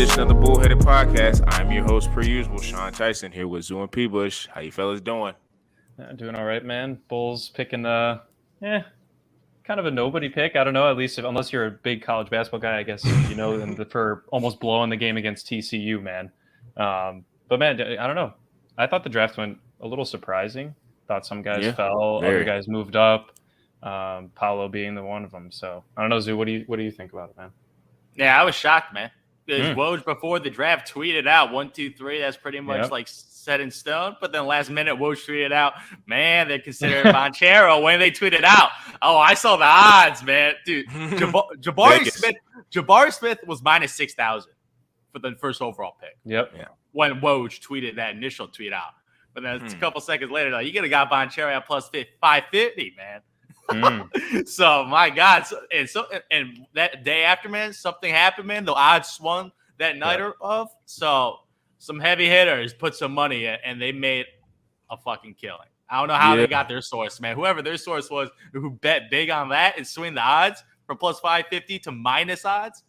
edition of the Bullheaded Podcast. I'm your host, per usual, Sean Tyson, here with Zoo and P. Bush. How you fellas doing? Doing all right, man. Bulls picking kind of a nobody pick. I don't know, at least unless you're a big college basketball guy, I guess you know them for almost blowing the game against TCU, man. But man, I don't know. I thought the draft went a little surprising. Thought some guys fell, other guys moved up. Paolo being the one of them. So I don't know, Zoo. What do you think about it, man? Yeah, I was shocked, man. Because Woj before the draft tweeted out 1, 2, 3. That's pretty much like set in stone. But then last minute, Woj tweeted out, man, they're considering Banchero. When they tweeted out, oh, I saw the odds, man, dude. Jabari Smith was minus 6,000 for the first overall pick. Yep. Yeah. When Woj tweeted that initial tweet out, but then a couple seconds later, like, you could have got Banchero at plus 550, man. So my God, and that day after, man, something happened, man. The odds swung that night of. So some heavy hitters put some money in, and they made a fucking killing. I don't know how they got their source, man. Whoever their source was, who bet big on that and swing the odds from plus 550 to minus odds,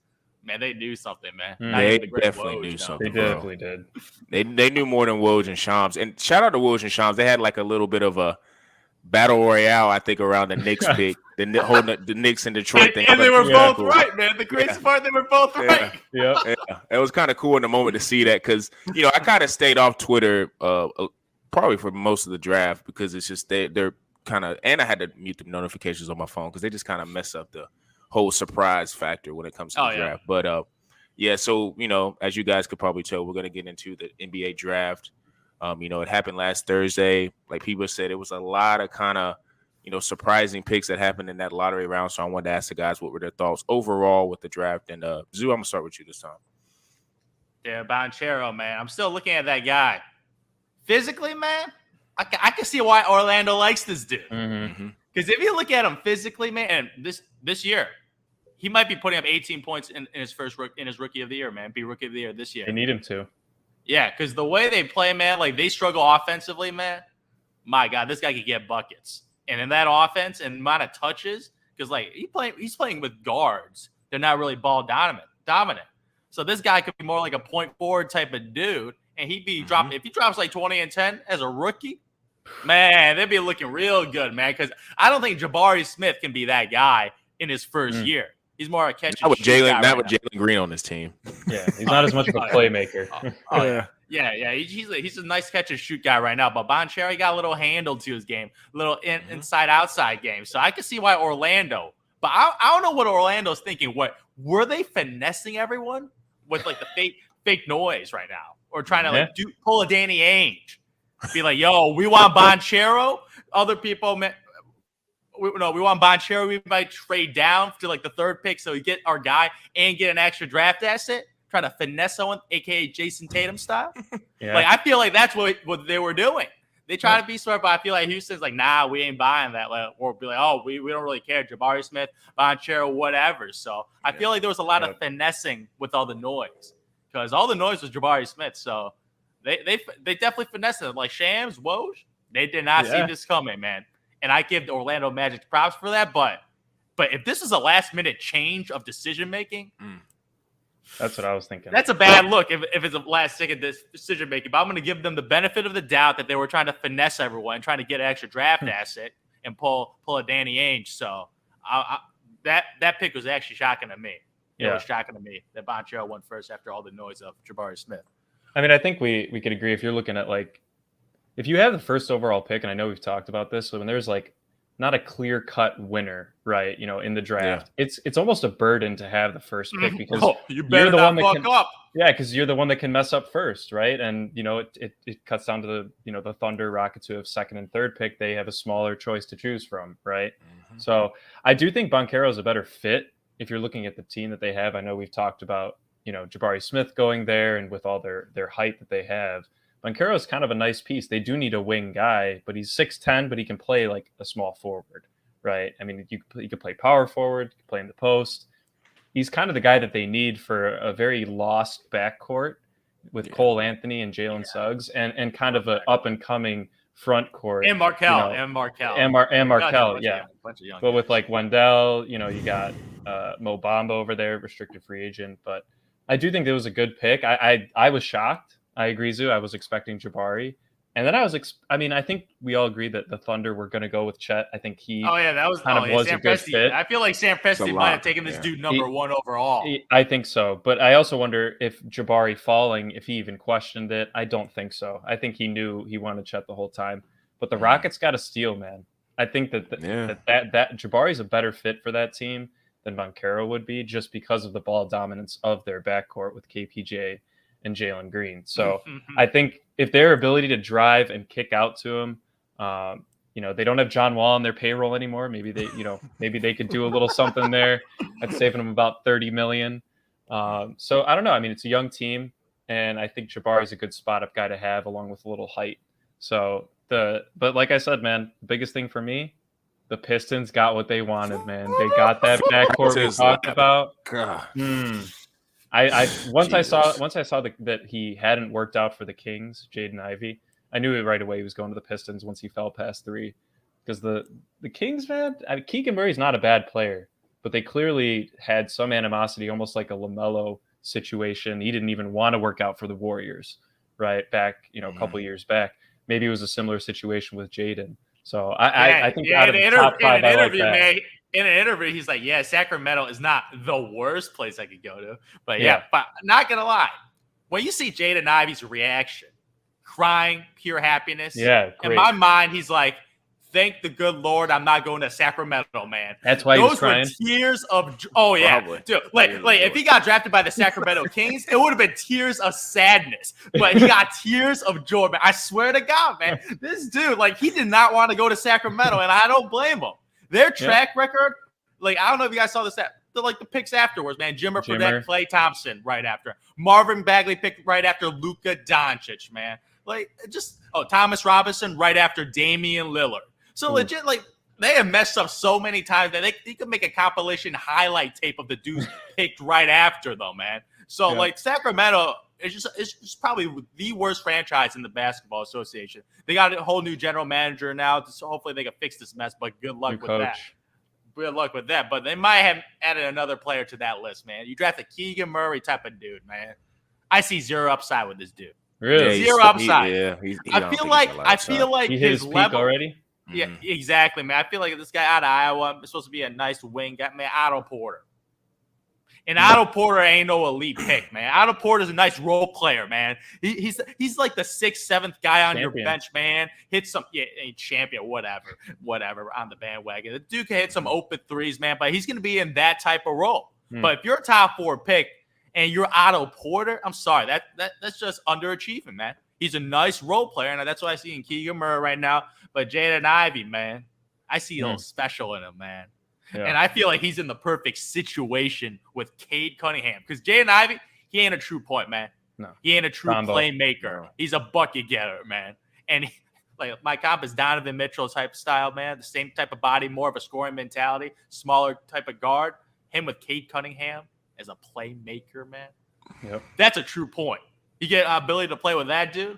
man, they knew something, man. They definitely knew something. They definitely did. They knew more than Woj and Shams. And shout out to Woj and Shams. They had like a little bit of a battle royale, I think, around the Knicks pick, the Knicks and Detroit thing. And they were both right, man. The crazy part, they were both right. Yeah. It was kind of cool in the moment to see that because, I kind of stayed off Twitter probably for most of the draft because it's just they're kind of – and I had to mute the notifications on my phone because they just kind of mess up the whole surprise factor when it comes to the draft. But, so, as you guys could probably tell, we're going to get into the NBA draft. It happened last Thursday. Like people said, it was a lot of kind of, surprising picks that happened in that lottery round. So I wanted to ask the guys what were their thoughts overall with the draft. And Zoo, I'm gonna start with you this time. Yeah, Banchero, man. I'm still looking at that guy. Physically, man, I can see why Orlando likes this dude. Because if you look at him physically, man, and this year, he might be putting up 18 points in his rookie of the year, man. Be rookie of the year this year. They need him to. Yeah, because the way they play, man, like they struggle offensively, man. My God, this guy could get buckets. And in that offense and amount of touches, because like he's playing with guards. They're not really ball dominant. So this guy could be more like a point forward type of dude. And he'd be dropping, if he drops like 20 and 10 as a rookie, man, they'd be looking real good, man. Because I don't think Jabari Smith can be that guy in his first year. He's more a catch and shoot guy. Not with Jalen Green on this team. Yeah, he's not as much of a playmaker. He's a nice catch and shoot guy right now. But Banchero got a little handle to his game, little inside outside game. So I can see why Orlando. But I don't know what Orlando's thinking. What were they finessing everyone with like the fake noise right now, or trying to pull a Danny Ainge, be like, yo, we want Banchero. Other people, man. We want Banchero. We might trade down to like the third pick so we get our guy and get an extra draft asset. Trying to finesse someone, a.k.a. Jason Tatum style. Like I feel like that's what they were doing. They try to be smart, but I feel like Houston's like, nah, we ain't buying that. Or be like, oh, we don't really care. Jabari Smith, Banchero, whatever. So I feel like there was a lot of finessing with all the noise because all the noise was Jabari Smith. So they definitely finessed it. Like Shams, Woj, they did not see this coming, man. And I give the Orlando Magic props for that. But if this is a last-minute change of decision-making, that's what I was thinking. That's a bad look if it's a last-second decision-making. But I'm going to give them the benefit of the doubt that they were trying to finesse everyone, trying to get an extra draft asset and pull a Danny Ainge. So that pick was actually shocking to me. It was shocking to me that Banchero went first after all the noise of Jabari Smith. I mean, I think we could agree if you're looking at like, if you have the first overall pick, and I know we've talked about this, so when there's like not a clear-cut winner, right, in the draft, it's almost a burden to have the first pick because you better the one that fuck up. Yeah, because you're the one that can mess up first, right? And it cuts down to the Thunder, Rockets who have second and third pick. They have a smaller choice to choose from, right? So I do think Banchero is a better fit if you're looking at the team that they have. I know we've talked about Jabari Smith going there and with all their height that they have. Banchero is kind of a nice piece. They do need a wing guy, but he's 6'10", but he can play like a small forward, right? I mean, you could play power forward, you can play in the post. He's kind of the guy that they need for a very lost backcourt with Cole Anthony and Jalen Suggs and kind of an up-and-coming front court. And Markelle. But with like Wendell, you got Mo Bamba over there, restricted free agent. But I do think it was a good pick. I was shocked. I agree, Zoo. I was expecting Jabari. And then I think we all agreed that the Thunder were going to go with Chet. I think he Oh yeah, that was kind of was Sam a good Presti. fit. I feel like Sam Presti might have taken this dude number 1 overall. I think so, but I also wonder if Jabari falling, if he even questioned it. I don't think so. I think he knew he wanted Chet the whole time. But the Rockets got to steal, man. I think that Jabari's a better fit for that team than Banchero would be, just because of the ball dominance of their backcourt with KPJ and Jalen Green. So I think if their ability to drive and kick out to him, they don't have John Wall on their payroll anymore. Maybe they could do a little something there. That's saving them about $30 million. So I don't know. I mean, it's a young team, and I think Jabari is a good spot-up guy to have, along with a little height. So but like I said, man, the biggest thing for me, the Pistons got what they wanted, man. They got that backcourt we talked about. God. Once I saw that he hadn't worked out for the Kings, Jaden Ivey, I knew it right away he was going to the Pistons once he fell past 3. Because the Kings, man, Keegan Murray's not a bad player, but they clearly had some animosity, almost like a LaMelo situation. He didn't even want to work out for the Warriors, right? Back, a couple years back. Maybe it was a similar situation with Jaden. So I think out of the top 5, I like that. Man, in an interview, he's like, yeah, Sacramento is not the worst place I could go to. But but not going to lie. When you see Jaden Ivey's reaction, crying, pure happiness. Yeah, great. In my mind, he's like, thank the good Lord I'm not going to Sacramento, man. That's why those he was crying. were tears of dude. Like if he got drafted by the Sacramento Kings, it would have been tears of sadness. But he got tears of joy, man. I swear to God, man, this dude, like, he did not want to go to Sacramento, and I don't blame him. Their track record, like, I don't know if you guys saw this. The picks afterwards, man. Jimmer Fredette, Klay Thompson right after. Marvin Bagley picked right after Luka Doncic, man. Like, Thomas Robinson right after Damian Lillard. So legit, like, they have messed up so many times that they could make a compilation highlight tape of the dudes picked right after, though, man. So, like, Sacramento it's just probably the worst franchise in the Basketball Association. They got a whole new general manager now, so hopefully they can fix this mess, but good luck with that. Good luck with that. But they might have added another player to that list, man. You draft a Keegan Murray type of dude, man. I see zero upside with this dude. Really? Zero upside. I feel like he hit his level peak already. Yeah, exactly, man. I feel like this guy out of Iowa is supposed to be a nice wing guy, man. Otto Porter. And Otto Porter ain't no elite pick, man. Otto Porter's a nice role player, man. He's like the 6th, 7th guy on your bench, man. Hit some champion, whatever on the bandwagon. The dude can hit some open threes, man, but he's gonna be in that type of role. But if you're a top 4 pick and you're Otto Porter, I'm sorry, that's just underachieving, man. He's a nice role player, and that's what I see in Keegan Murray right now. But Jaden Ivey, man, I see a little special in him, man. Yeah. And I feel like he's in the perfect situation with Cade Cunningham. Because Jaden Ivey, he ain't a true point, man. No. He ain't a true playmaker. No. He's a bucket getter, man. And like my comp is Donovan Mitchell type style, man. The same type of body, more of a scoring mentality, smaller type of guard. Him with Cade Cunningham as a playmaker, man. Yep. That's a true point. You get ability to play with that dude.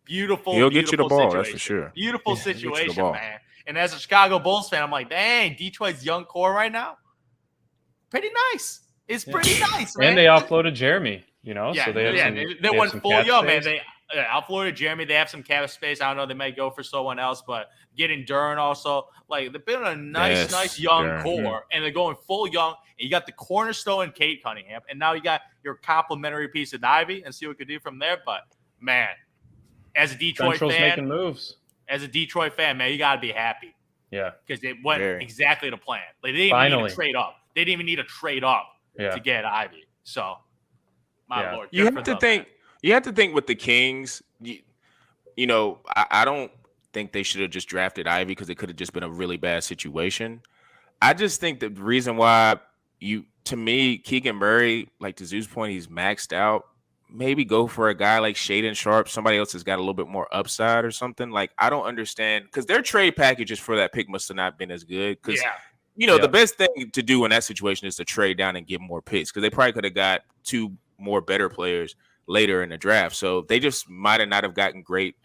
Beautiful. He'll get you the ball, situation. that's for sure. Beautiful situation, man. And as a Chicago Bulls fan, I'm like, dang, Detroit's young core right now, pretty nice. It's pretty nice, man. And they offloaded Jeremy, so they went full young, man. They offloaded Jeremy. They have some cap space. I don't know. They might go for someone else, but getting Duren also, like, they're building a nice young core, and they're going full young. And you got the cornerstone in Cade Cunningham, and now you got your complimentary piece of Ivy, and see what we could do from there. But man, as a Detroit fan, making moves. As a Detroit fan, man, you got to be happy. Yeah. Because it went exactly to plan. Like, they didn't even need to trade up. They didn't even need to trade up to get Ivy. So, my Lord. You have to think with the Kings, I don't think they should have just drafted Ivy because it could have just been a really bad situation. I just think the reason why to me, Keegan Murray, like to Zoo's point, he's maxed out. Maybe go for a guy like Shaedon Sharpe, somebody else has got a little bit more upside or something. Like, I don't understand, because their trade packages for that pick must have not been as good. Because, the best thing to do in that situation is to trade down and get more picks, because they probably could have got 2 more better players later in the draft. So they just might have not have gotten great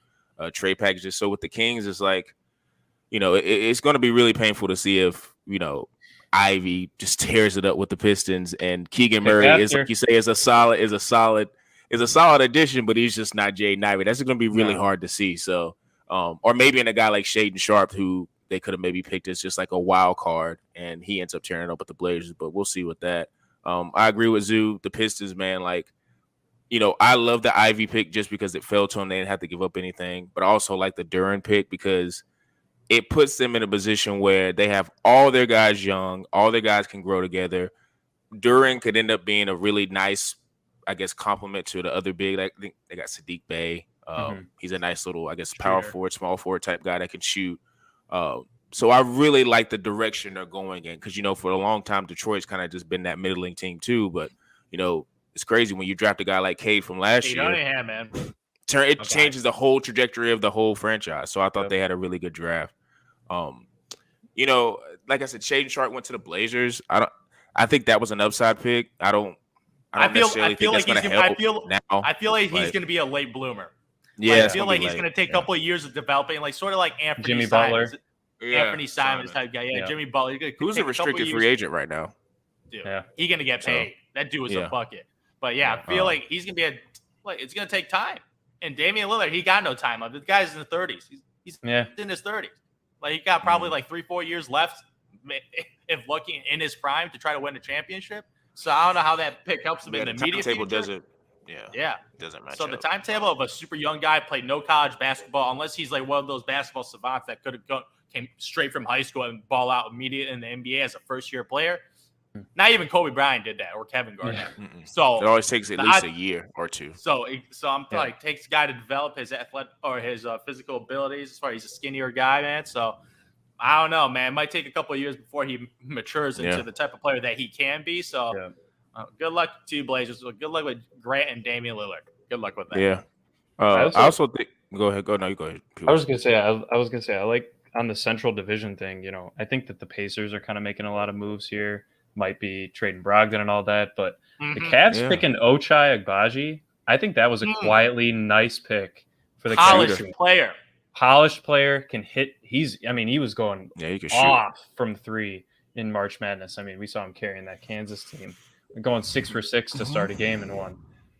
trade packages. So with the Kings, it's like, it's going to be really painful to see if, Ivy just tears it up with the Pistons, and Keegan Murray is, like you say, is a solid addition, but he's just not Jaden Ivey. That's going to be really hard to see. So, or maybe in a guy like Shaedon Sharpe, who they could have maybe picked as just like a wild card, and he ends up tearing up with the Blazers. But we'll see with that. I agree with Zoo. The Pistons, man, like, I love the Ivy pick just because it fell to them. They didn't have to give up anything, but also like the Duren pick because it puts them in a position where they have all their guys young, all their guys can grow together. Duren could end up being a really nice, I guess, compliment to the other big. I think they got Sadiq Bey. He's a nice little, I guess, power forward, small forward type guy that can shoot. So I really like the direction they're going in because, for a long time, Detroit's kind of just been that middling team too. But, it's crazy when you draft a guy like Cade from last year. Yeah, man. It changes the whole trajectory of the whole franchise. So I thought they had a really good draft. Like I said, Shaedon Sharpe went to the Blazers. I think that was an upside pick. I feel like he's going to be a late bloomer. Yeah, I feel like he's going to take a couple of years of developing, like sort of like Anthony Jimmy Simons. Butler. Anthony Simons type guy. Yeah, Jimmy Butler. Who's a restricted free agent right now? Dude, he's going to get paid. That dude was a bucket. But I feel like he's going to be it's going to take time. And Damian Lillard, he got no time. The guy's in the 30s. He's in his 30s. Like, he got probably 3-4 years left, if lucky, in his prime to try to win a championship. So I don't know how that pick helps him in the immediate future. Doesn't match. So the timetable of a super young guy, played no college basketball, unless he's like one of those basketball savants that came straight from high school and ball out immediately in the NBA as a first-year player. Not even Kobe Bryant did that, or Kevin Garnett. So it always takes at least a year or two. So I'm like, takes a guy to develop his his physical abilities. As far as he's a skinnier guy, man. So I don't know, man. It might take a couple of years before he matures into the type of player that he can be. So good luck to you, Blazers. Good luck with Grant and Damian Lillard. Good luck with that. Yeah. I also think. Go ahead. Go. No, you go ahead. I was gonna say. I like on the Central Division thing. I think that the Pacers are kind of making a lot of moves here. Might be trading Brogdon and all that, but the Cavs picking Ochai Agbaji, I think that was a quietly nice pick for the Cavs. Polished player, can hit. He was going he can off from three in March Madness. I mean, we saw him carrying that Kansas team, going 6 for 6 to start a game and won.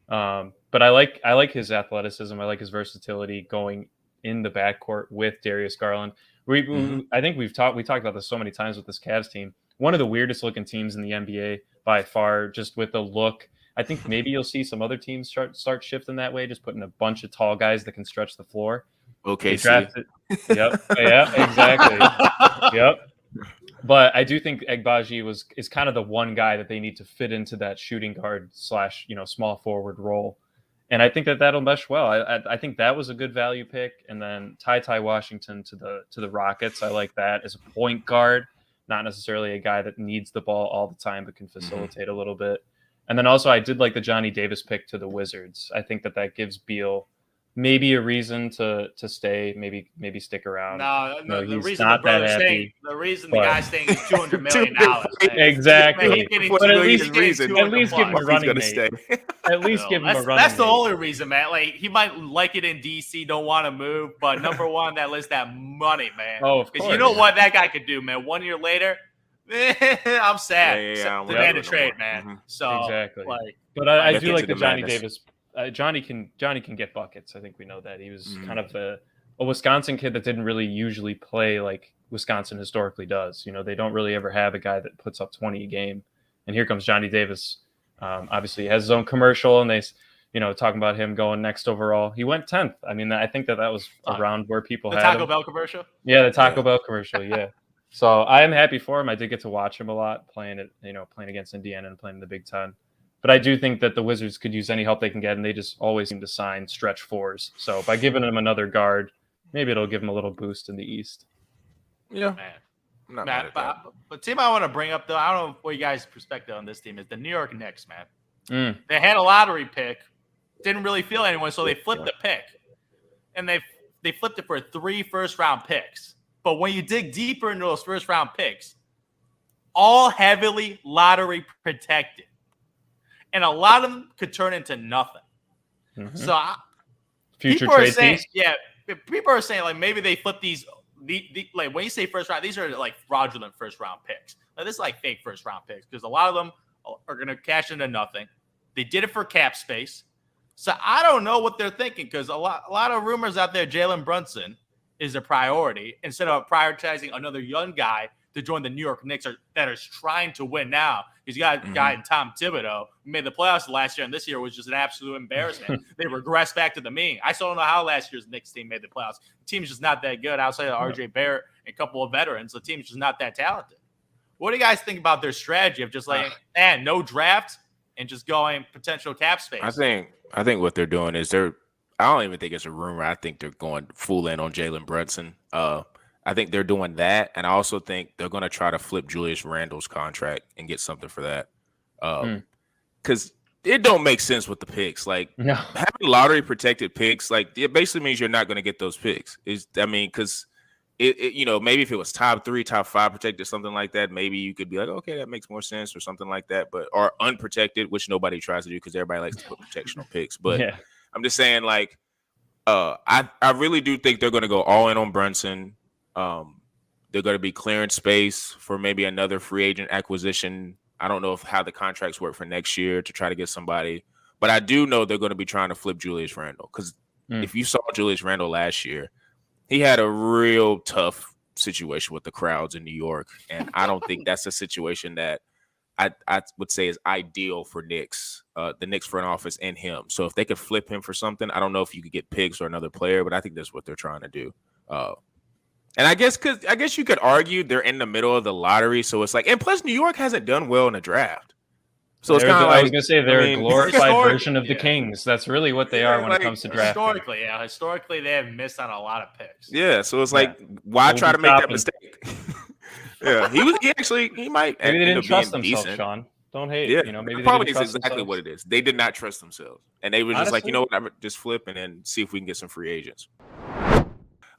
But I like his athleticism. I like his versatility going in the backcourt with Darius Garland. I think we talked about this so many times with this Cavs team. One of the weirdest looking teams in the NBA by far, just with the look. I think maybe you'll see some other teams start shifting that way, just putting a bunch of tall guys that can stretch the floor. Okay. Yep. Yeah, exactly. Yep. But I do think Agbaji is kind of the one guy that they need to fit into that shooting guard / small forward role. And I think that'll mesh well. I think that was a good value pick. And then Ty Washington to the Rockets. I like that as a point guard. Not necessarily a guy that needs the ball all the time, but can facilitate a little bit. And then also I did like the Johnny Davis pick to the Wizards. I think that gives Beal maybe a reason to stay, maybe stick around. No, the he's reason not the that happy. The guy's staying is $200 million. Exactly. But at least give him a running mate. At least give him a running mate. That's the only reason, man. Like, he might like it in DC, don't want to move, but number one on that list, that money, man. Oh, of course. Because you know what that guy could do, man. 1 year later, I'm sad. Demand a trade, man. So exactly. But I do like the Johnny Davis. Johnny can get buckets. I think we know that. He was kind of a Wisconsin kid that didn't really usually play like Wisconsin historically does. They don't really ever have a guy that puts up 20 a game. And here comes Johnny Davis. Obviously, he has his own commercial, and they, talking about him going next overall. He went 10th. I mean, I think that was around where people had Taco him. Bell commercial. Yeah, the Taco Bell commercial. Yeah. So I am happy for him. I did get to watch him a lot playing against Indiana and playing in the Big Ten. But I do think that the Wizards could use any help they can get, and they just always seem to sign stretch fours. So by giving them another guard, maybe it'll give them a little boost in the East. Yeah, man. But team I want to bring up, though, I don't know what you guys' perspective on this team is the New York Knicks, man. They had a lottery pick, didn't really feel anyone, so they flipped the pick, and they flipped it for 3 first-round picks. But when you dig deeper into those first-round picks, all heavily lottery protected. And a lot of them could turn into nothing. So future trade piece. Yeah, people are saying like maybe they flip like when you say first round, these are like fraudulent first round picks. Like, this is like fake first round picks because a lot of them are going to cash into nothing. They did it for cap space. So I don't know what they're thinking because a lot of rumors out there, Jalen Brunson is a priority instead of prioritizing another young guy to join the New York Knicks that is trying to win now. He's got a guy in Tom Thibodeau who made the playoffs last year, and this year was just an absolute embarrassment. They regressed back to the mean. I still don't know how last year's Knicks team made the playoffs. The team's just not that good outside of RJ Barrett and a couple of veterans. The team's just not that talented. What do you guys think about their strategy of just like, no draft and just going potential cap space? I think what they're doing is I don't even think it's a rumor. I think they're going full in on Jalen Brunson. I think they're doing that, and I also think they're going to try to flip Julius Randle's contract and get something for that. Because it don't make sense with the picks. Like having lottery protected picks, like it basically means you're not going to get those picks. Because it maybe if it was top 3, top 5 protected, something like that, maybe you could be like, okay, that makes more sense or something like that. But or unprotected, which nobody tries to do because everybody likes to put protection on picks. But I'm just saying, like, I really do think they're going to go all in on Brunson. They're going to be clearing space for maybe another free agent acquisition. I don't know how the contracts work for next year to try to get somebody, but I do know they're going to be trying to flip Julius Randle because if you saw Julius Randle last year, he had a real tough situation with the crowds in New York, and I don't think that's a situation that I would say is ideal for Knicks, the Knicks front office and him. So if they could flip him for something, I don't know if you could get picks or another player, but I think that's what they're trying to do. And I guess you could argue they're in the middle of the lottery, so it's like, and plus New York hasn't done well in the draft, so it's kind of like, I was gonna say they're a glorified version of the Kings. That's really what they are when it comes to drafting. Historically, they have missed on a lot of picks. Yeah, so it's like, why try to make that mistake? He might. Maybe they didn't trust themselves, decent. Sean. Don't hate. Yeah, maybe they probably didn't is exactly themselves. what it is. They did not trust themselves, and they were just like, you know what, I'm just flip and then see if we can get some free agents.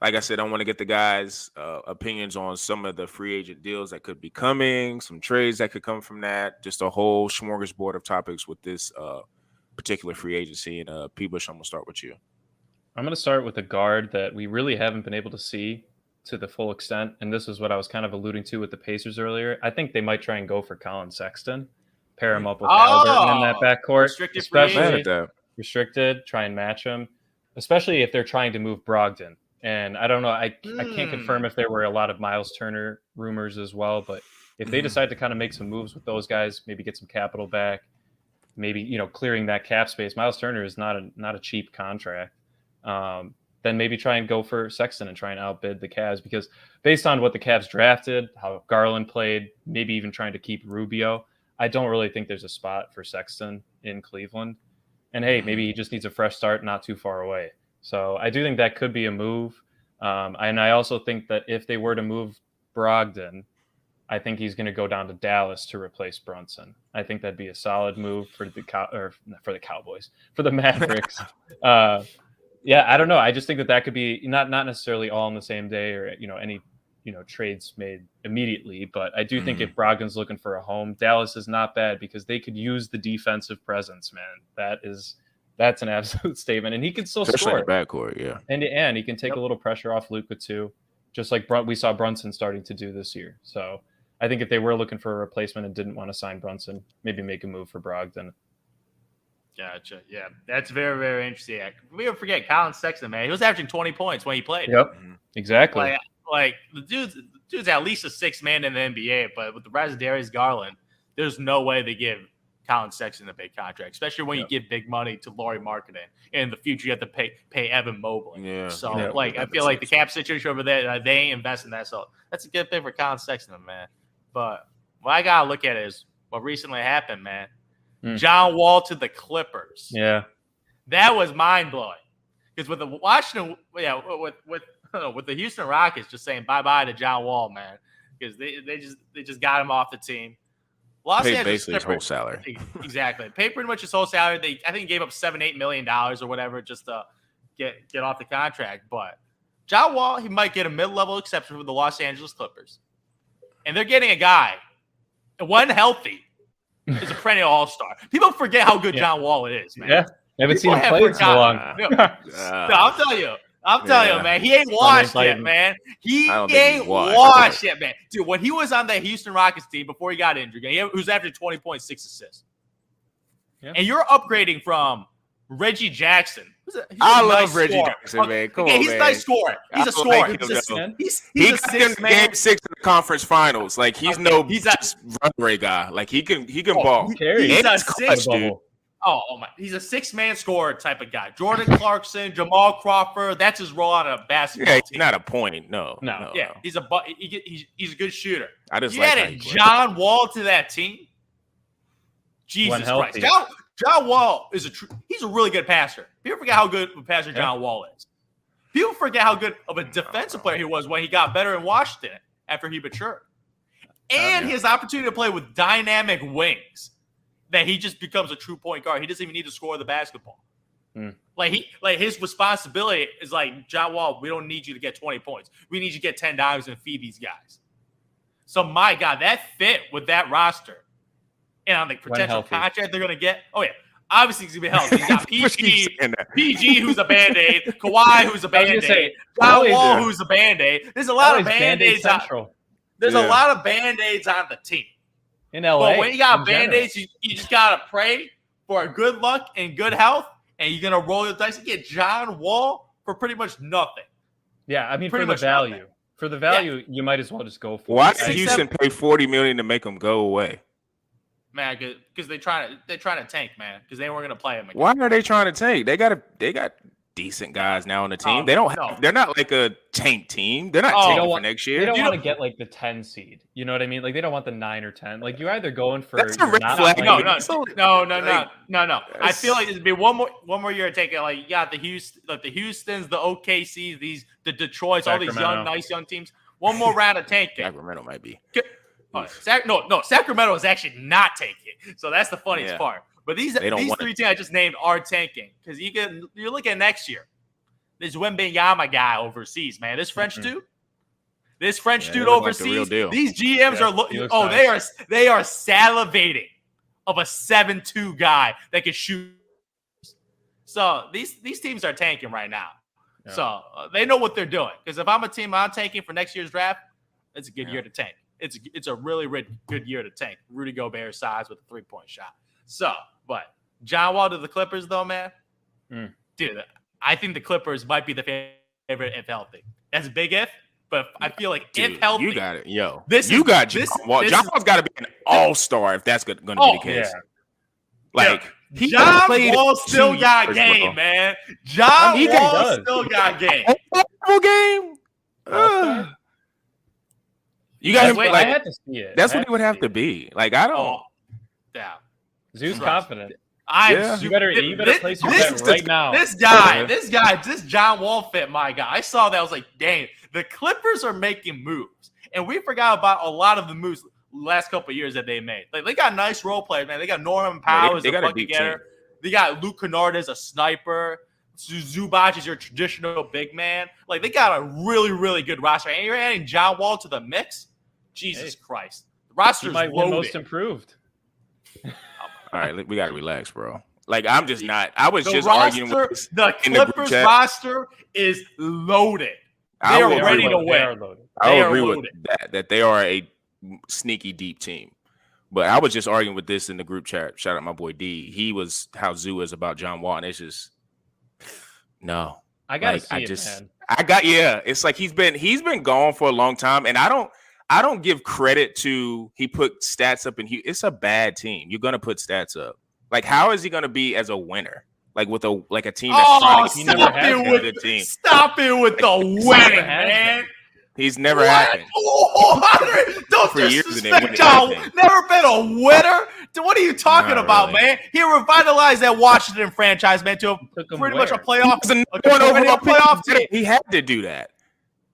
Like I said, I want to get the guys' opinions on some of the free agent deals that could be coming, some trades that could come from that, just a whole smorgasbord of topics with this particular free agency. And P-Bush, I'm going to start with you. I'm going to start with a guard that we really haven't been able to see to the full extent, and this is what I was kind of alluding to with the Pacers earlier. I think they might try and go for Colin Sexton, pair him up with Halliburton in that backcourt, restricted, try and match him, especially if they're trying to move Brogdon. And I don't know, I can't confirm if there were a lot of Miles Turner rumors as well, but if they decide to kind of make some moves with those guys, maybe get some capital back, maybe, clearing that cap space. Miles Turner is not a cheap contract. Then maybe try and go for Sexton and try and outbid the Cavs, because based on what the Cavs drafted, how Garland played, maybe even trying to keep Rubio, I don't really think there's a spot for Sexton in Cleveland. And hey, maybe he just needs a fresh start not too far away. So I do think that could be a move. And I also think that if they were to move Brogdon, I think he's going to go down to Dallas to replace Brunson. I think that'd be a solid move for the Cowboys, for the Mavericks. Yeah, I don't know. I just think that could be not necessarily all on the same day or any trades made immediately. But I do think if Brogdon's looking for a home, Dallas is not bad because they could use the defensive presence. Man, that's an absolute statement, and he can still especially score. In the backcourt, yeah. And he can take a little pressure off Luka too, just like we saw Brunson starting to do this year. So I think if they were looking for a replacement and didn't want to sign Brunson, maybe make a move for Brogdon. Gotcha. Yeah, that's very, very interesting. We don't forget Colin Sexton, man. He was averaging 20 points when he played. Yep, exactly. Like the dude's at least a sixth man in the NBA, but with the rise of Darius Garland, there's no way they give Colin Sexton a big contract, especially when you give big money to Lauri Markkanen. In the future, you have to pay Evan Mobley. Yeah. So, I feel like the cap situation over there, they ain't investing that. So that's a good thing for Colin Sexton, man. But what I got to look at is what recently happened, man. John Wall to the Clippers. Yeah. That was mind-blowing. Because with the Washington, with the Houston Rockets just saying bye-bye to John Wall, man. Because they just got him off the team. Los Paid Angeles basically his Clippers, whole salary. Exactly. Paid pretty much his whole salary. I think he gave up $7-8 million or whatever just to get off the contract. But John Wall, he might get a mid-level exception for the Los Angeles Clippers. And they're getting a guy, when healthy, is a perennial all-star. People forget how good John Wall is, man. Yeah. I haven't seen him play in so long. No, I'm telling you, I'm telling you, man, he ain't washed yet, man. He ain't washed yet, man. Dude, when he was on the Houston Rockets team before he got injured, he was averaging 20.6 assists. Yeah. And you're upgrading from Reggie Jackson. I love Reggie Jackson, man. Come on, he's a nice scorer. He's a scorer. He's a six man. Game 6 in the conference finals. Like he's a runway guy. Like he can ball. He's a six, dude. Oh my! He's a 6-man scorer type of guy. Jordan Clarkson, Jamal Crawford. That's his role on a basketball team. Not a point. No. Yeah, he's a good shooter. I just you added John Wall to that team. Jesus Christ! John Wall he's a really good passer. People forget how good of a passer John Wall is. People forget how good of a defensive player he was when he got better in Washington after he matured. And his opportunity to play with dynamic wings, that he just becomes a true point guard. He doesn't even need to score the basketball. Like his responsibility is like, John Wall, we don't need you to get 20 points. We need you to get 10 dimes and feed these guys. So my God, that fit with that roster. And on the potential contract they're going to get, obviously he's going to be healthy. You got PG, who's a Band-Aid, Kawhi, who's a Band-Aid, John Wall, who's a Band-Aid. There's a lot of Band-Aids There's a lot of Band-Aids on the team. In LA. But when you got Band-Aids, you just got to pray for good luck and good health, and you're going to roll the dice and get John Wall for pretty much nothing. Yeah, I mean, for the value. Nothing. For the value, you might as well just go for it. Why did Houston pay $40 million to make him go away? Man, because they're trying to tank, man, because they weren't going to play him again. Why are they trying to tank? They got decent guys now on the team. They're not like a tank team. They're not tanking for next year. They don't want to get like the 10 seed. You know what I mean? Like they don't want the 9 or 10. Like you're either going for that's a red flag. No. I feel like it'd be one more year to take it. Like you got the Houstons, the OKCs, the Detroits, all these nice young teams. One more round of tanking. Sacramento might be. Sacramento is actually not tanking. So that's the funniest part. But these three teams I just named are tanking because you're looking at next year. This Wembanyama guy overseas, man. This French dude. This French dude overseas. Like these GMs they are salivating of a 7-2 guy that can shoot. So these teams are tanking right now. Yeah. So they know what they're doing. Because if I'm a team I'm tanking for next year's draft, it's a good year to tank. It's a really, really good year to tank. Rudy Gobert size with a 3-point shot. So, but John Wall to the Clippers, though, man. Dude, I think the Clippers might be the favorite if healthy. That's a big if, but I feel like if healthy. You got it. Yo. You got John Wall. John Wall's got to be an all-star if that's going to be the case. Yeah. Like, John Wall still got game, man. John Wall still got game. Game? You guys, I had to see it. That's what it would have to be. Like, I don't. Zoo's confident. You better place your bet right now. This John Wall fit, my guy. I saw that. I was like, dang, the Clippers are making moves. And we forgot about a lot of the moves last couple of years that they made. Like, they got nice role players, man. They got Norman Powell as a bucket getter. They got Luke Kennard as a sniper. Zubac is your traditional big man. Like, they got a really, really good roster. And you're adding John Wall to the mix? Jesus Christ. The roster's loaded. Most improved. All right, we got to relax, bro. Like, I'm just not. I was just arguing with this the Clippers roster is loaded. They are ready to win. I agree with that they are a sneaky deep team. But I was just arguing with this in the group chat. Shout out my boy D. He was how Zoo is about John Wall, and it's just no. I gotta see it, man. It's like he's been gone for a long time, and I don't give credit to he put stats up in Houston. It's a bad team. You're gonna put stats up. Like, how is he gonna be as a winner? Like with a team that's trying to stop it with the winning, man. He's never happened. Don't disrespect John. Never been a winner. What are you talking about, man? He revitalized that Washington franchise, man, to pretty much a playoff. Playoff team. He had to do that.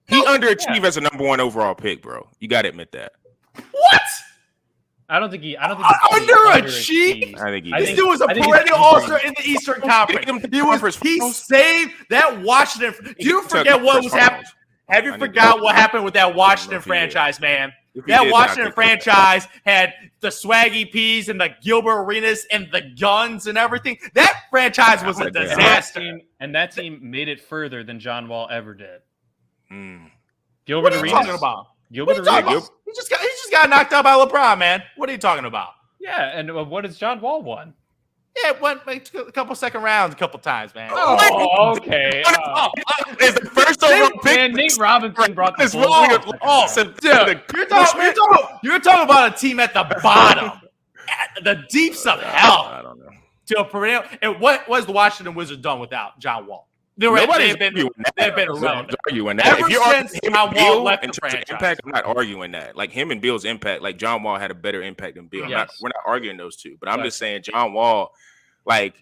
He underachieved as a number 1 overall pick, bro. You got to admit that. What? I don't think he underachieved. This dude was a perennial all-star in the Eastern Conference. He saved that Washington. Do you forget what was happening? Have you forgot what happened with that Washington franchise, man? That Washington franchise had the Swaggy P's and the Gilbert Arenas and the guns and everything. That franchise was a disaster. And that team made it further than John Wall ever did. Gilbert Arenas. What are you talking about? Gilbert Arenas. He just got knocked out by LeBron, man. What are you talking about? Yeah, and what has John Wall won? Yeah, it went like a couple second rounds a couple times, man. Oh, okay. It's the first overall pick. Man, Nate Robinson brought this. Dude, you're talking about a team at the bottom, at the deeps of hell. I don't know. To a perennial. And what was the Washington Wizards done without John Wall? They've been irrelevant. Arguing that. Ever since John Wall left the franchise. Impact, I'm not arguing that. Like him and Bill's impact, like John Wall had a better impact than Bill. Yes. We're not arguing those two, but I'm just saying John Wall, like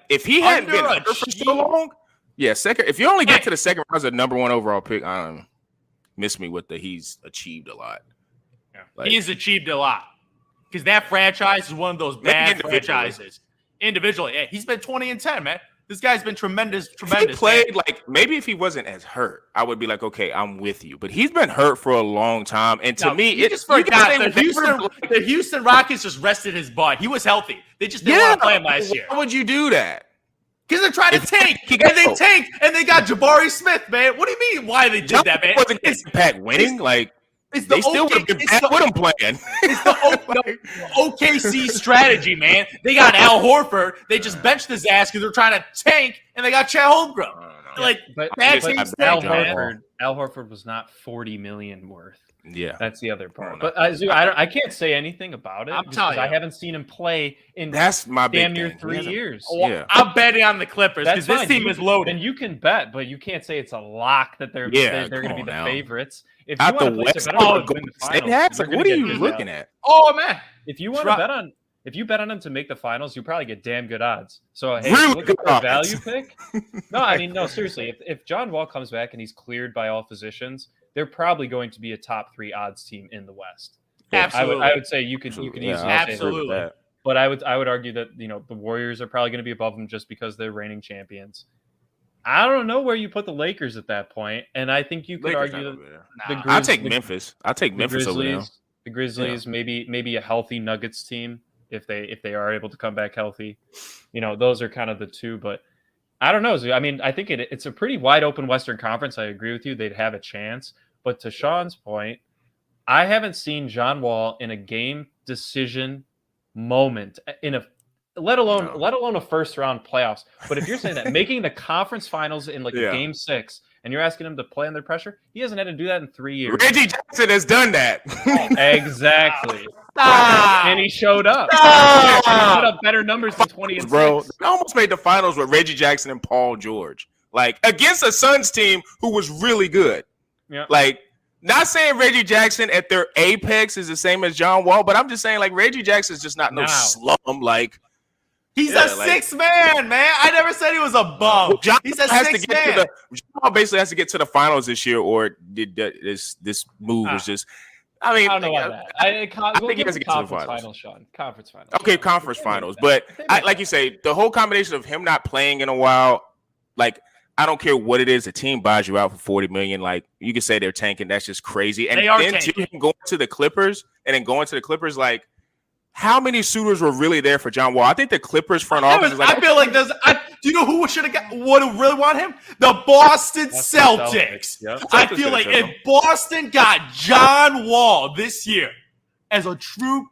if he hadn't been hurt for so long, second. If you only get to the second round as a number 1 overall pick, miss me with he's achieved a lot. Yeah. He's achieved a lot because that franchise is one of those bad franchises. Individually, he's been 20-10, man. This guy's been tremendous. If he played maybe if he wasn't as hurt, I would be like, okay, I'm with you. But he's been hurt for a long time, and to me, you just forgot the Houston Rockets just rested his butt. He was healthy. They just didn't want to play him last year. Why would you do that? Because they're trying to tank, and they tanked, and they got Jabari Smith, man. What do you mean? Why they did that, man? Wasn't impact winning they still would have been back with him playing. It's the OKC strategy, man. They got Al Horford. They just benched his ass because they're trying to tank, and they got Chet Holmgren. Al Horford was not $40 million worth. Yeah, that's the other part. But I can't say anything about it because I haven't seen him play in damn near 3 years. I'm betting on the Clippers because this team is loaded. And you can bet, but you can't say it's a lock that they're going to be the favorites. If you out the West, what are you looking at? Oh man, if you want to bet on. If you bet on them to make the finals, you probably get damn good odds. So, hey, look at the value pick. No, seriously. If John Wall comes back and he's cleared by all physicians, they're probably going to be a top 3 odds team in the West. Absolutely. I would say you can easily absolutely. say that. But I would argue that the Warriors are probably going to be above them just because they're reigning champions. I don't know where you put the Lakers at that point, and I think you could argue that I'll take Memphis. I'll take Memphis over there. The Grizzlies, maybe a healthy Nuggets team. If they are able to come back healthy, those are kind of the two. But I don't know. I mean, I think it's a pretty wide open Western Conference. I agree with you. They'd have a chance. But to Sean's point, I haven't seen John Wall in a game decision moment let alone a first round playoffs. But if you're saying that making the conference finals in a game 6 and you're asking him to play under pressure, he hasn't had to do that in 3 years. Reggie Jackson has done that. Exactly. And he showed up. He put up better numbers than 20 and 6. Bro, they almost made the finals with Reggie Jackson and Paul George. Against a Suns team who was really good. Yeah. Not saying Reggie Jackson at their apex is the same as John Wall, but I'm just saying Reggie Jackson's just not no slum. He's a 6 man, man. I never said he was a bum. He's a 6 man. John basically has to get to the finals this year, or this move was just. I mean, I don't know about that. I think he has to get to the finals. Sean. Conference finals. Okay, conference finals. But like you say, the whole combination of him not playing in a while, I don't care what it is, the team buys you out for $40 million. You can say they're tanking. That's just crazy. And then going to the Clippers, how many suitors were really there for John Wall? I think the Clippers front office is I feel like there's. Do you know who would really want him? The Boston Celtics. Yep. I feel like if Boston got John Wall this year as a true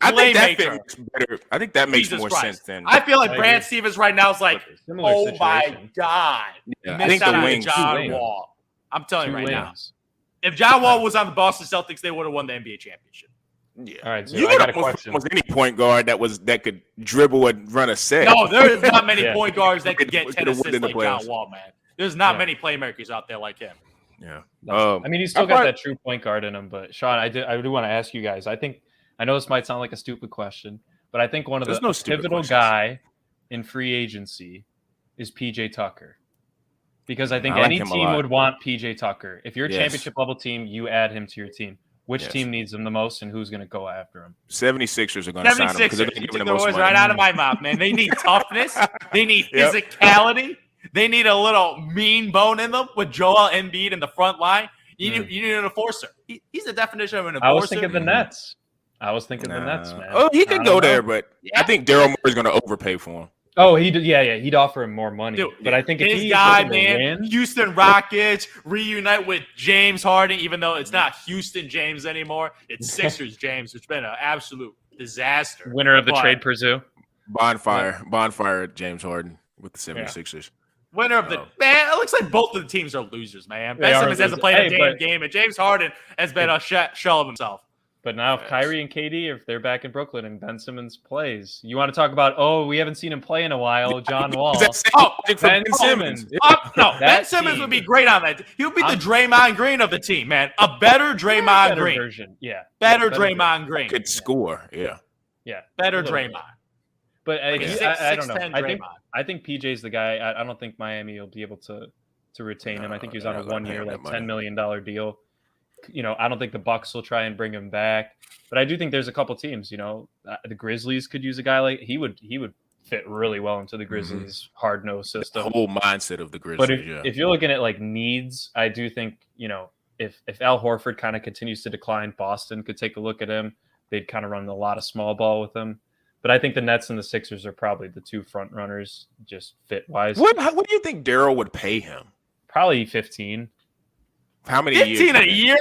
playmaker, I think that makes more sense than. I feel like Brad Stevens right now is like, oh my God, I think the wings. John Wall. I'm telling you right now, if John Wall was on the Boston Celtics, they would have won the NBA championship. Yeah. All right, so I got a question. Was any point guard that could dribble and run a set? No, there's not many point guards that could get 10 assists like John Wall, man. There's not many playmakers out there like him. Yeah. I mean, he's still got that true point guard in him. But Sean, I do want to ask you guys. I know this might sound like a stupid question, but I think one of the pivotal guy in free agency is PJ Tucker. Because I think any team would want PJ Tucker. If you're a championship level team, you add him to your team. Which team needs him the most, and who's going to go after him? 76ers are going to sign him because they're going to give him the most money. Right out of my mouth, man. They need toughness. They need physicality. They need a little mean bone in them with Joel Embiid in the front line. You need an enforcer. He's the definition of an enforcer. I was thinking the Nets. The Nets, man. Oh, he could go there, but Yeah. I think Daryl Morey's going to overpay for him. Oh, he did. Yeah. He'd offer him more money. Dude, but I think if his he's guy, looking to man, win, Houston Rockets reunite with James Harden, even though it's not Houston James anymore. It's Sixers James, which has been an absolute disaster. winner of the trade, Pursuit. Bonfire James Harden with the 76ers. Winner of the man. It looks like both of the teams are losers, man. They Ben are Simmons hasn't played a losers. damn game, and James Harden has been a shell of himself. But now if Kyrie and KD, if they're back in Brooklyn and Ben Simmons plays, you want to talk about, we haven't seen him play in a while, John Wall. Ben Simmons. No, Ben Simmons would be great on that. He would be the Draymond Green of the team, man. A better Draymond Green. Version. Yeah. Better Draymond Green. Could score, yeah. Yeah. Better Draymond. But I don't know. 6'10" I think PJ's the guy. I don't think Miami will be able to retain him. I think he's on a 1 year, like $10 million deal. I don't think the Bucks will try and bring him back, but I do think there's a couple teams. The Grizzlies could use a guy like he would fit really well into the Grizzlies hard nose system. The whole mindset of the Grizzlies. But if you're looking at like needs, I do think if Al Horford kind of continues to decline, Boston could take a look at him. They'd kind of run a lot of small ball with him. But I think the Nets and the Sixers are probably the two front runners, just fit wise. What do you think Daryl would pay him? Probably 15. How many 15 a year?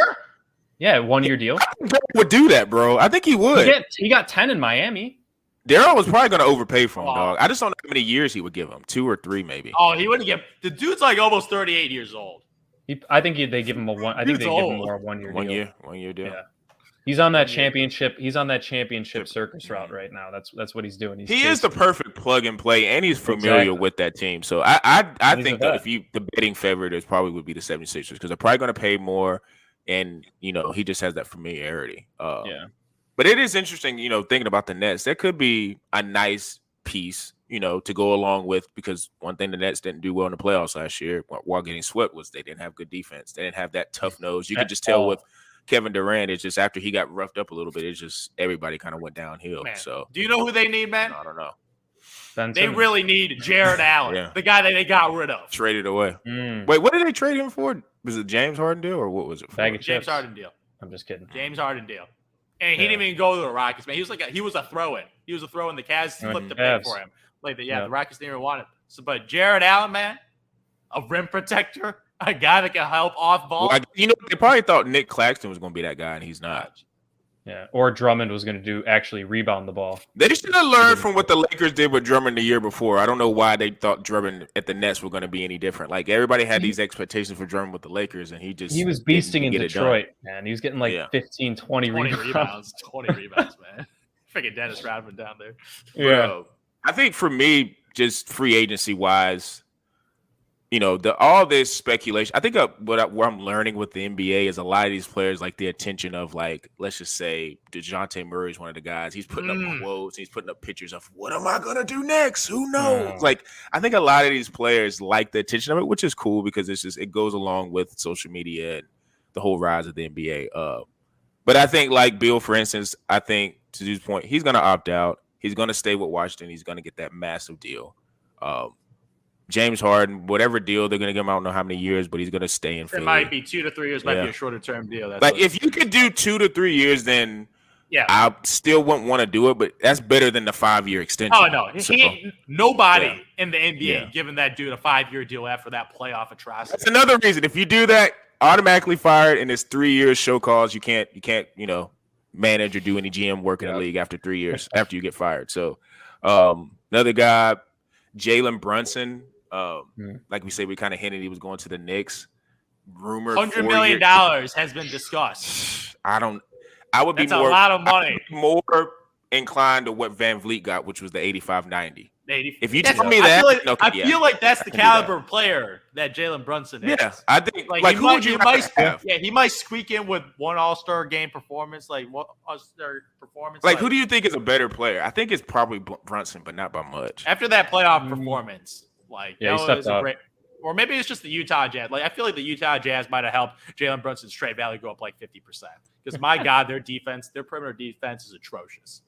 Yeah, 1 year deal. I think Daryl would do that, bro. I think he would. He got 10 in Miami. Daryl was probably going to overpay for him, dog. I just don't know how many years he would give him. 2 or 3, maybe. Oh, he wouldn't give. The dude's like almost 38 years old. I think they give him a one. I think they give him more 1 year. 1 year, 1 year deal. Yeah. He's on that championship. He's on that championship circus route right now. That's what he's doing. He is the perfect plug and play, and he's familiar with that team. So I think that the betting favorite is probably would be the 76ers because they're probably going to pay more, and he just has that familiarity. Yeah. But it is interesting, thinking about the Nets. There could be a nice piece, to go along with, because one thing the Nets didn't do well in the playoffs last year while getting swept was they didn't have good defense. They didn't have that tough nose. You could just tell with Kevin Durant, it's just after he got roughed up a little bit, it's just everybody kind of went downhill. Man, so do you know who they need, man? I don't know. They really need Jared Allen, the guy that they got rid of. Traded away. Wait, what did they trade him for? Was it James Harden deal or what was it for? James Harden deal. I'm just kidding. James Harden deal. And he didn't even go to the Rockets, man. He was a throw-in. He was a throw-in. The Cavs flipped the pick for him. The Rockets didn't even want it. So, but Jared Allen, man, a rim protector, a guy that can help off ball. Well, they probably thought Nick Claxton was going to be that guy, and he's not. Yeah, or Drummond was going to actually rebound the ball. They should have learned from what the Lakers did with Drummond the year before. I don't know why they thought Drummond at the Nets were going to be any different. Like everybody had these expectations for Drummond with the Lakers, and he was beasting in Detroit, man. He was getting like 15, 20 rebounds. 20 rebounds, man. Freaking Dennis Rodman down there. Yeah, bro, I think for me, just free agency wise, all this speculation. I think what I'm learning with the NBA is a lot of these players like the attention of let's just say DeJounte Murray is one of the guys. He's putting up quotes. He's putting up pictures of what am I gonna do next? Who knows? I think a lot of these players like the attention of it, which is cool because it goes along with social media and the whole rise of the NBA. But I think like Bill, for instance, I think to his point, he's gonna opt out. He's gonna stay with Washington. He's gonna get that massive deal. James Harden, whatever deal they're going to give him, I don't know how many years, but he's going to stay in Philly. It might be 2 to 3 years, might be a shorter term deal. If you could do 2 to 3 years, then I still wouldn't want to do it, but that's better than the 5-year extension. Oh, no. Nobody in the NBA giving that dude a 5-year deal after that playoff atrocity. That's another reason. If you do that, automatically fired, and it's 3 years show cause, you can't manage or do any GM work in the league after 3 years after you get fired. So another guy, Jalen Brunson. Like we said, we kind of hinted he was going to the Knicks. Rumored $100 million has been discussed. I would be a lot of money. More inclined to what Van Vliet got, which was the 85-90. If you tell me I that, feel like that's the caliber of player that Jalen Brunson is. Yeah, I think who would you have? Yeah, he might squeak in with one All-Star game performance, who do you think is a better player? I think it's probably Brunson, but not by much. After that playoff performance, he stepped up. Or maybe it's just the Utah Jazz. I feel like the Utah Jazz might have helped Jalen Brunson's trade value go up 50%. Because my God, their perimeter defense is atrocious.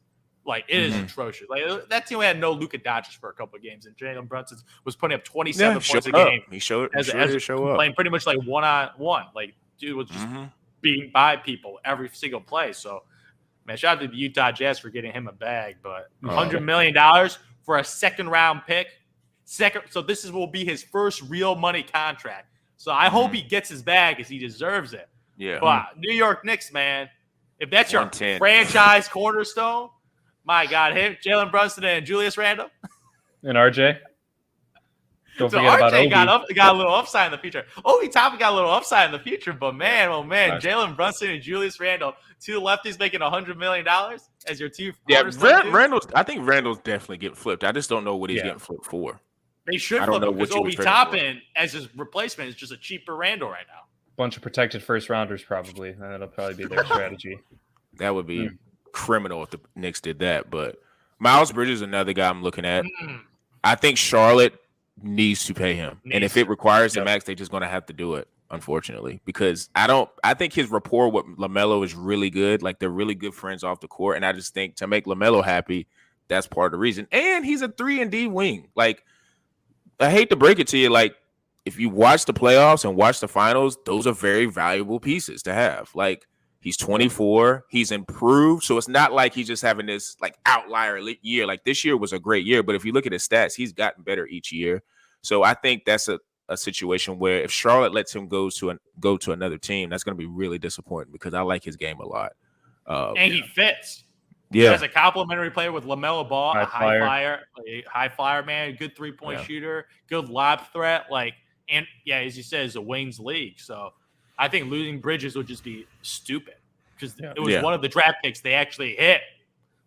It is atrocious. That team had no Luka Doncic for a couple of games, and Jalen Brunson was putting up 27 points a game. He showed show up, playing pretty much 1-on-1. dude was just beating by people every single play. So, man, shout out to the Utah Jazz for getting him a bag. But $100 million for a second-round pick. So this will be his first real money contract. So I hope he gets his bag because he deserves it. Yeah. But New York Knicks, man, if that's your 110. franchise cornerstone, my God, him, Jalen Brunson and Julius Randle. And RJ. Don't So forget about RJ Obi. got a little upside in the future. Obi Toppin got a little upside in the future, but man, oh man, Jalen Brunson and Julius Randle, two lefties making $100 million as your two. Yeah, Randall's. I think Randall's definitely getting flipped. I just don't know what he's getting flipped for. They should flip him because Obi Toppin as his replacement is just a cheaper Randle right now. Bunch of protected first rounders, probably. And that'll probably be their strategy. That would be criminal if the Knicks did that. But Miles Bridges is another guy I'm looking at. I think Charlotte needs to pay him. And if it requires the max, they're just going to have to do it, unfortunately. Because I think his rapport with LaMelo is really good. Like, they're really good friends off the court. And I just think to make LaMelo happy, that's part of the reason. And he's a 3-and-D wing. Like, I hate to break it to you, like, if you watch the playoffs and watch the finals, those are very valuable pieces to have. Like, he's 24. He's improved. So it's not like he's just having this, like, outlier year. Like, this year was a great year. But if you look at his stats, he's gotten better each year. So I think that's a situation where if Charlotte lets him go to another team, that's going to be really disappointing because I like his game a lot. And he fits. Yeah. As a complimentary player with LaMelo Ball, a high flyer, man, good 3-point shooter, good lob threat. Like, and yeah, as you said, it's a wings league. So I think losing Bridges would just be stupid because it was one of the draft picks they actually hit.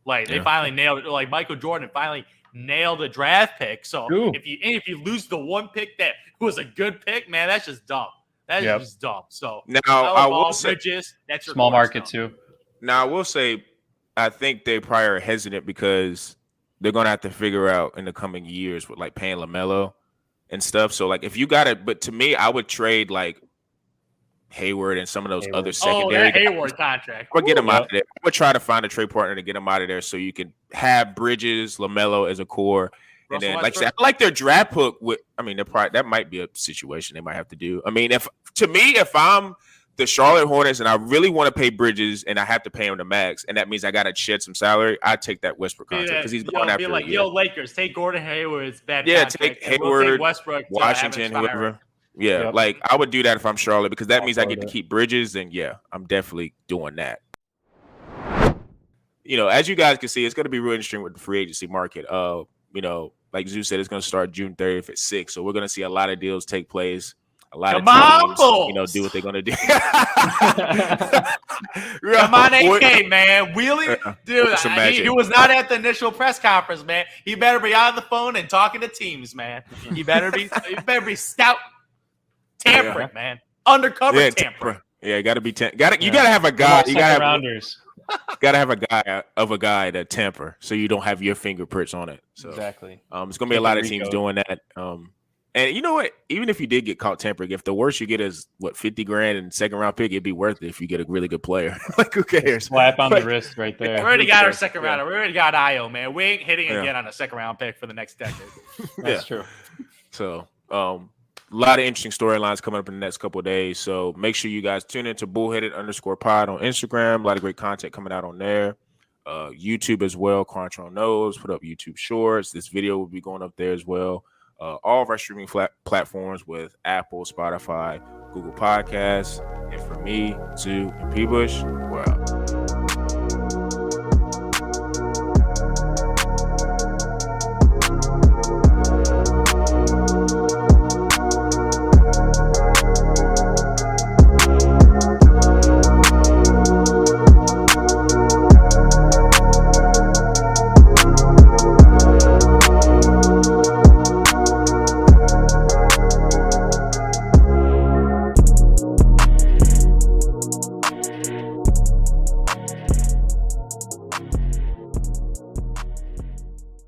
Like, they finally nailed it. Like, Michael Jordan finally nailed a draft pick. So if you lose the one pick that was a good pick, man, that's just dumb. That is just dumb. So now I will say, Bridges, that's your small market too. Now I will say, I think they probably are hesitant because they're going to have to figure out in the coming years with like paying LaMelo and stuff. So like if you got it, but to me, I would trade like Hayward and some of those other secondary Hayward contract. Or get him out of there. I would try to find a trade partner to get him out of there so you can have Bridges, LaMelo as a core. And then, like I said, I like their draft hook with. I mean, that might be a situation they might have to do. I mean, if I'm the Charlotte Hornets and I really want to pay Bridges and I have to pay him the max, and that means I got to shed some salary, I take that Westbrook contract because he's going after. Be like, Lakers, take Gordon Hayward's bad. Take Hayward, take Westbrook, Washington, whoever. Yeah, like I would do that if I'm Charlotte because that means I get to keep Bridges, and I'm definitely doing that. You know, as you guys can see, it's going to be really interesting with the free agency market. You know, like Zeus said, it's going to start June 30th at 6. So we're going to see a lot of deals take place. A lot of teams, do what they're going to do. Come on, AK, man. Wheeling, dude, he was not at the initial press conference, man. He better be on the phone and talking to teams, man. He better be stout tampering, man. Undercover tampering. Yeah, got to be you got to have a guy. You got to have rounders. Got to have a guy that tamper so you don't have your fingerprints on it. So, exactly. It's going to be a lot of teams doing that. And you know what? Even if you did get caught tampering, if the worst you get is $50,000 and second round pick, it'd be worth it if you get a really good player. Like, who cares? Slap on the wrist right there. We already got our second rounder. We already got Io, man. We ain't hitting again on a second round pick for the next decade. That's true. So, a lot of interesting storylines coming up in the next couple of days. So make sure you guys tune into bullheaded_pod on Instagram. A lot of great content coming out on there. YouTube as well. Crunch on Knows. Put up YouTube Shorts. This video will be going up there as well. All of our streaming platforms with Apple, Spotify, Google Podcasts. And for me, Zoo, and P. Bush, we're out.